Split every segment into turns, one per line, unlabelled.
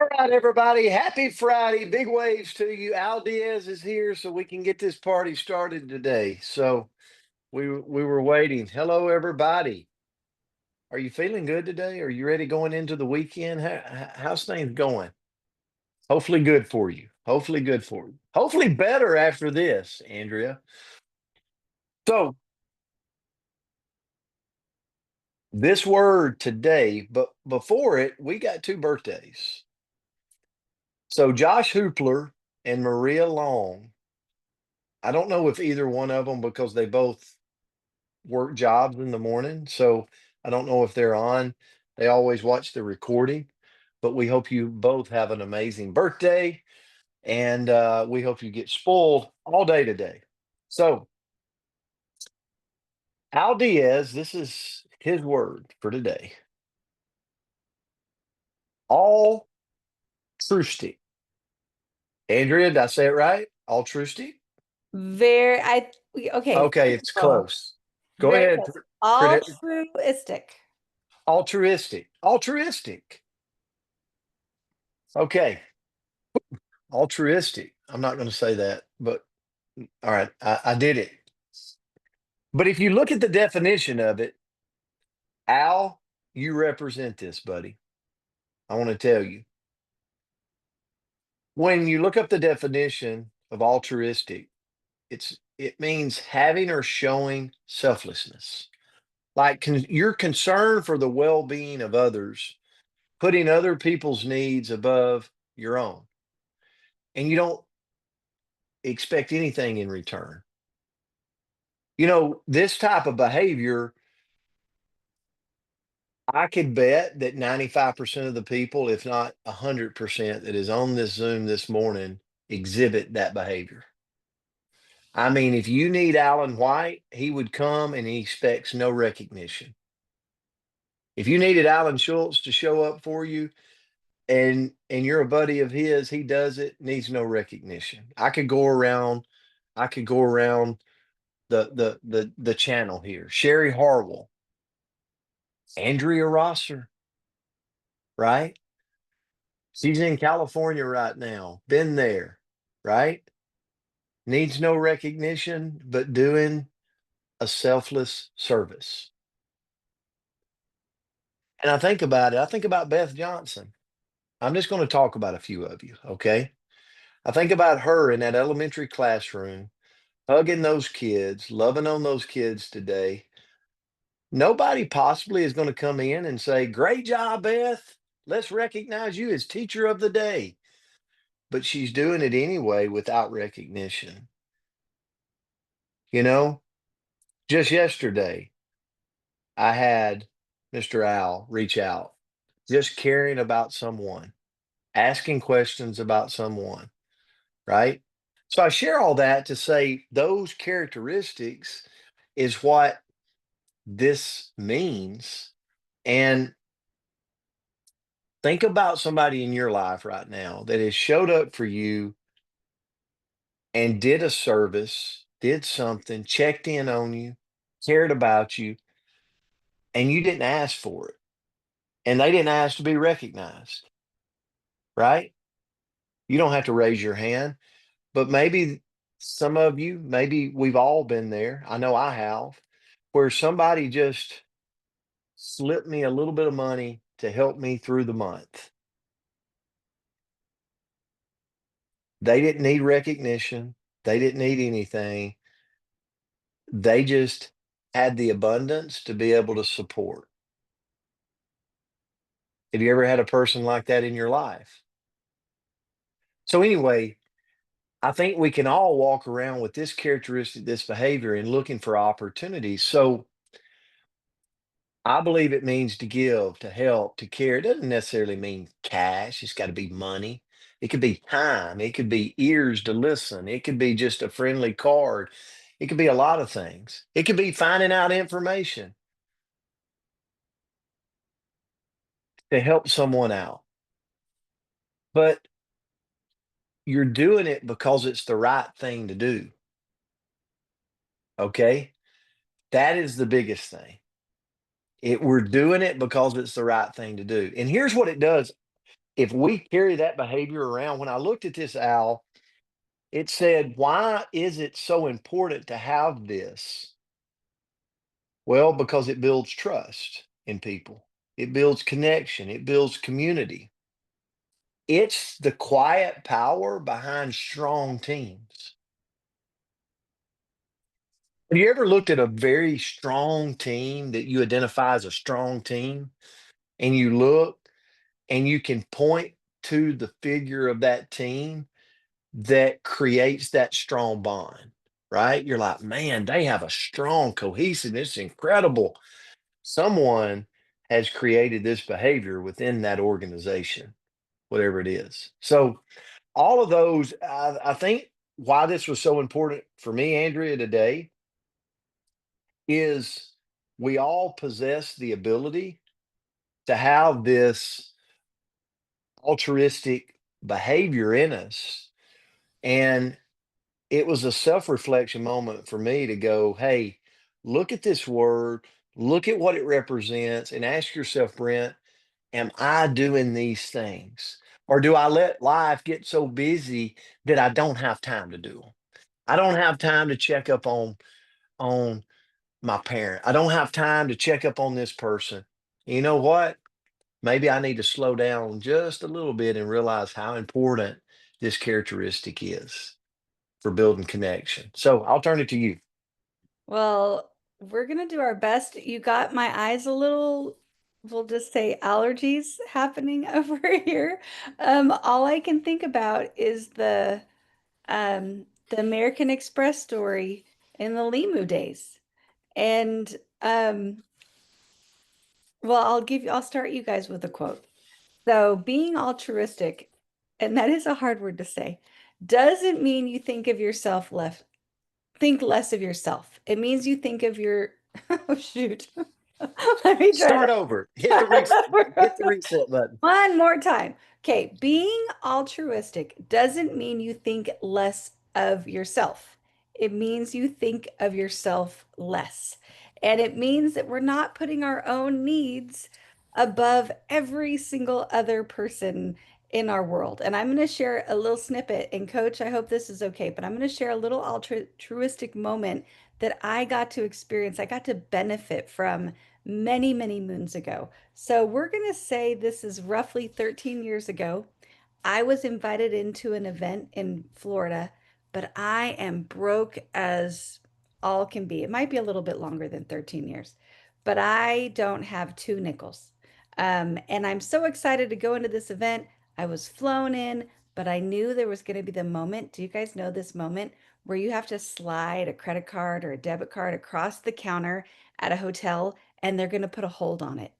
All right, everybody. Happy Friday. Big waves to you. Al Diaz is here so we can get this party started today. So we were waiting. Hello, everybody. Are you feeling good today? Are you ready going into the weekend? How's things going? Hopefully good for you. Hopefully good for you. Hopefully better after this, Andrea. So this word today, but before it, we got two birthdays. So Josh Hoopler and Maria Long. I don't know if either one of them because they both work jobs in the morning. So I don't know if they're on. They always watch the recording, but we hope you both have an amazing birthday and we hope you get spoiled all day today. So, Al Diaz, this is his word for today. Altruistic. Andrea, did I say it right? Altruistic?
Very, okay,
Okay,
first
it's
of all,
close. Go
very
ahead.
close. Altruistic.
Altruistic. Altruistic. Okay. Altruistic. I'm not going to say that, but all right, I did it. But if you look at the definition of it, Al, you represent this, buddy. I want to tell you. When you look up the definition of altruistic, it means having or showing selflessness. Like you're concerned for the well-being of others, putting other people's needs above your own, and you don't expect anything in return. This type of behavior, I could bet that 95% of the people, if not 100%, that is on this Zoom this morning exhibit that behavior. I mean, if you need Alan White, he would come and he expects no recognition. If you needed Alan Schultz to show up for you and you're a buddy of his, he does it, needs no recognition. I could go around the channel here. Sherry Harwell, Andrea Rosser, right? She's in California right now. Been there, right? Needs no recognition, but doing a selfless service. And I think about it. I think about Beth Johnson. I'm just going to talk about a few of you, okay? I think about her in that elementary classroom, hugging those kids, loving on those kids today. Nobody possibly is going to come in and say, "Great job, Beth. Let's recognize you as teacher of the day." But she's doing it anyway without recognition. You know, just yesterday, I had Mr. Al reach out, just caring about someone, asking questions about someone, right? So I share all that to say those characteristics is what this means. And think about somebody in your life right now that has showed up for you and did a service, did something, checked in on you, cared about you, and you didn't ask for it. And they didn't ask to be recognized, right? You don't have to raise your hand, but maybe some of you, maybe we've all been there. I know I have, where somebody just slipped me a little bit of money to help me through the month. They didn't need recognition. They didn't need anything. They just had the abundance to be able to support. Have you ever had a person like that in your life? So anyway, I think we can all walk around with this characteristic, this behavior, and looking for opportunities. So I believe it means to give, to help, to care. It doesn't necessarily mean cash. It's got to be money. It could be time. It could be ears to listen. It could be just a friendly card. It could be a lot of things. It could be finding out information to help someone out. But you're doing it because it's the right thing to do. Okay. That is the biggest thing. We're doing it because it's the right thing to do. And here's what it does. if we carry that behavior around, when I looked at this, Al, it said, why is it so important to have this? Well, because it builds trust in people, it builds connection, it builds community. It's the quiet power behind strong teams. Have you ever looked at a very strong team that you identify as a strong team and you look and you can point to the figure of that team that creates that strong bond, right? You're like, man, they have a strong cohesiveness, incredible. Someone has created this behavior within that organization, whatever it is. So, all of those, I think why this was so important for me, Andrea, today is we all possess the ability to have this altruistic behavior in us. And it was a self-reflection moment for me to go, hey, look at this word, look at what it represents, and ask yourself, Brent, am I doing these things? Or do I let life get so busy that I don't have time to do them? I don't have time to check up on my parent. I don't have time to check up on this person. You know what? Maybe I need to slow down just a little bit and realize how important this characteristic is for building connection. So I'll turn it to you.
Well, we're gonna do our best. You got my eyes a little, we'll just say allergies happening over here. All I can think about is the American Express story in the Limu days. And well, I'll start you guys with a quote. So being altruistic, and that is a hard word to say, doesn't mean you think less of yourself. It means you think of your, oh shoot. Let me try
Start over. Hit the
that.
reset button.
One more time. Okay, being altruistic doesn't mean you think less of yourself. It means you think of yourself less. And it means that we're not putting our own needs above every single other person in our world. And I'm going to share a little snippet. And coach, I hope this is okay, but I'm going to share a little altruistic moment that I got to experience. I got to benefit from many, many moons ago. So we're going to say this is roughly 13 years ago. I was invited into an event in Florida, but I am broke as all can be. It might be a little bit longer than 13 years, but I don't have two nickels. And I'm so excited to go into this event. I was flown in, but I knew there was going to be the moment. Do you guys know this moment where you have to slide a credit card or a debit card across the counter at a hotel and they're going to put a hold on it?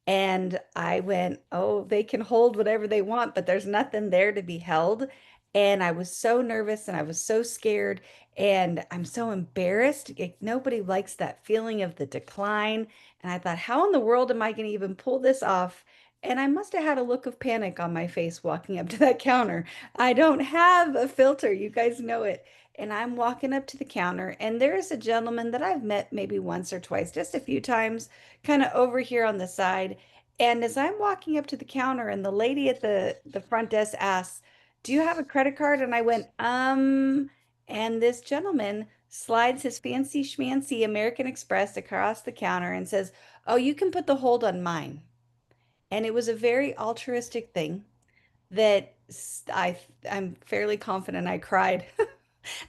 And I went, oh, they can hold whatever they want, but there's nothing there to be held. And I was so nervous and I was so scared and I'm so embarrassed. Nobody likes that feeling of the decline. And I thought, how in the world am I going to even pull this off? And I must have had a look of panic on my face walking up to that counter. I don't have a filter. You guys know it. And I'm walking up to the counter, and there's a gentleman that I've met maybe once or twice, just a few times, kind of over here on the side. And as I'm walking up to the counter and the lady at the front desk asks, "Do you have a credit card?" And I went, and this gentleman slides his fancy schmancy American Express across the counter and says, "Oh, you can put the hold on mine." And it was a very altruistic thing that I'm fairly confident I cried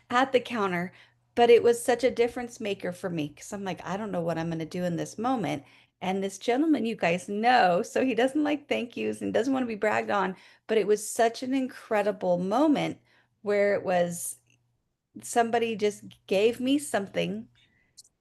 at the counter, but it was such a difference maker for me because I'm like, I don't know what I'm going to do in this moment. And this gentleman, you guys know, so he doesn't like thank yous and doesn't want to be bragged on, but it was such an incredible moment where it was somebody just gave me something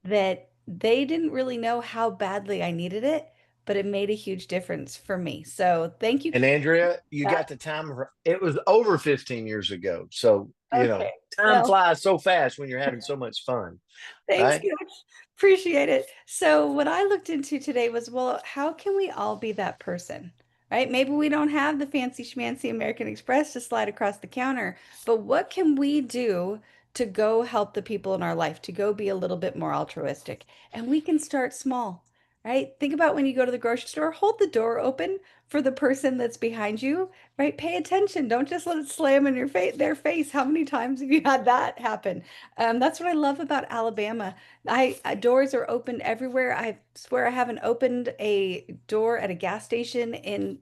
that they didn't really know how badly I needed it, but it made a huge difference for me. So thank you.
And Andrea, you got the time. It was over 15 years ago. So,
Okay.
time
Well,
flies so fast when you're having so much fun,
thanks,
right?
Coach. Appreciate it. So, what I looked into today was, well, how can we all be that person? Right? Maybe we don't have the fancy schmancy American Express to slide across the counter, but what can we do to go help the people in our life, to go be a little bit more altruistic? And we can start small, right? Think about when you go to the grocery store, hold the door open for the person that's behind you, right? Pay attention. Don't just let it slam in their face. How many times have you had that happen? That's what I love about Alabama. Doors are open everywhere. I swear I haven't opened a door at a gas station in,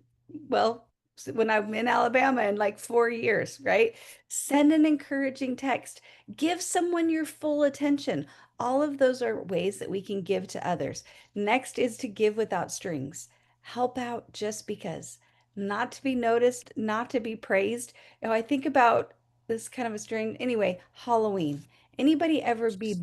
well, when I'm in Alabama in like 4 years, right? Send an encouraging text. Give someone your full attention. All of those are ways that we can give to others. Next is to give without strings. Help out just because. Not to be noticed, not to be praised. I think about this kind of a string. Anyway, Halloween. Anybody ever be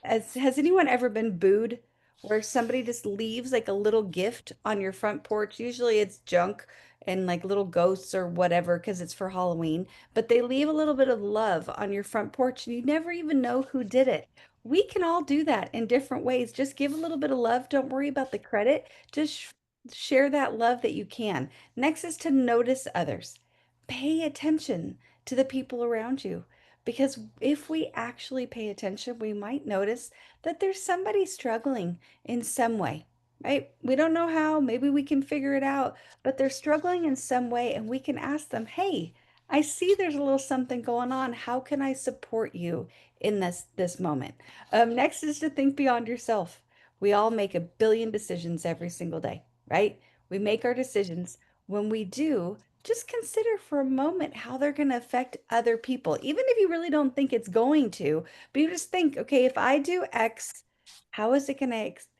has anyone ever been booed where somebody just leaves like a little gift on your front porch? Usually it's junk and like little ghosts or whatever because it's for Halloween, but they leave a little bit of love on your front porch and you never even know who did it. We can all do that in different ways. Just give a little bit of love. Don't worry about the credit. Just share that love that you can. Next is to notice others. Pay attention to the people around you. Because if we actually pay attention, we might notice that there's somebody struggling in some way, right? We don't know how, maybe we can figure it out, but they're struggling in some way, and we can ask them, hey, I see there's a little something going on. How can I support you in this moment? Next is to think beyond yourself. We all make a billion decisions every single day, right? We make our decisions. When we do, just consider for a moment how they're going to affect other people, even if you really don't think it's going to. But you just think, okay, if I do X, how is it going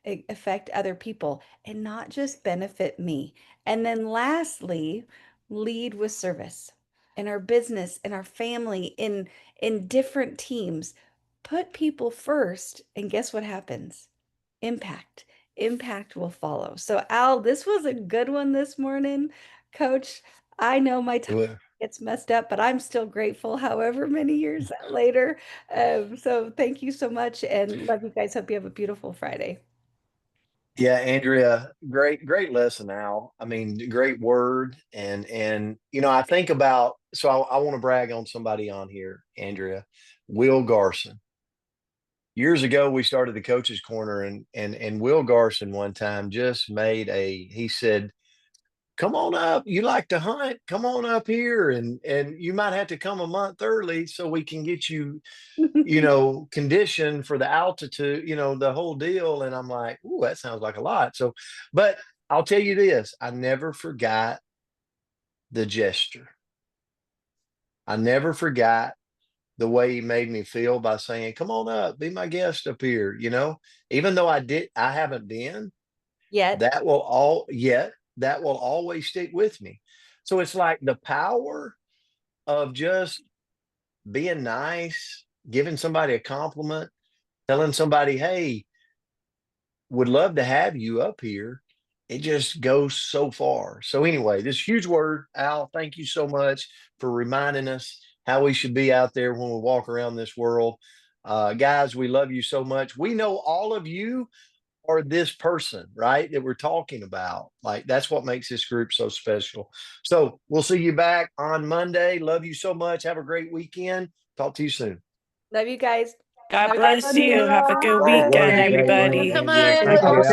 to affect other people and not just benefit me? And then lastly, lead with service in our business, in our family, in different teams. Put people first, and guess what happens? Impact. Impact will follow. So, Al, this was a good one this morning. Coach, I know my time
Well,
gets messed up, but I'm still grateful however many years later. So, thank you so much and love you guys. Hope you have a beautiful Friday.
yeah, Andrea, great lesson, Al. I mean, great word. And I think about, so I want to brag on somebody on here, Andrea, Will Garson. Years ago, we started the coaches corner, and Will Garson one time just made he said, come on up. You like to hunt? Come on up here. And you might have to come a month early so we can get you, conditioned for the altitude, the whole deal. And I'm like, ooh, that sounds like a lot. So, but I'll tell you this, I never forgot the gesture. I never forgot the way he made me feel by saying, come on up, be my guest up here, even though I haven't been,
Yet,
that will all yet, that will always stick with me. So it's like the power of just being nice, giving somebody a compliment, telling somebody, hey, would love to have you up here. It just goes so far. So, anyway, this huge word, Al, thank you so much for reminding us how we should be out there when we walk around this world. Guys, we love you so much. We know all of you are this person, right? That we're talking about. Like, that's what makes this group so special. So, we'll see you back on Monday. Love you so much. Have a great weekend. Talk to you soon.
love you guys.
God
Have a good
bless you. Have a good
Great
weekend,
word today,
everybody.
Andrea.
So
Great
much.
job.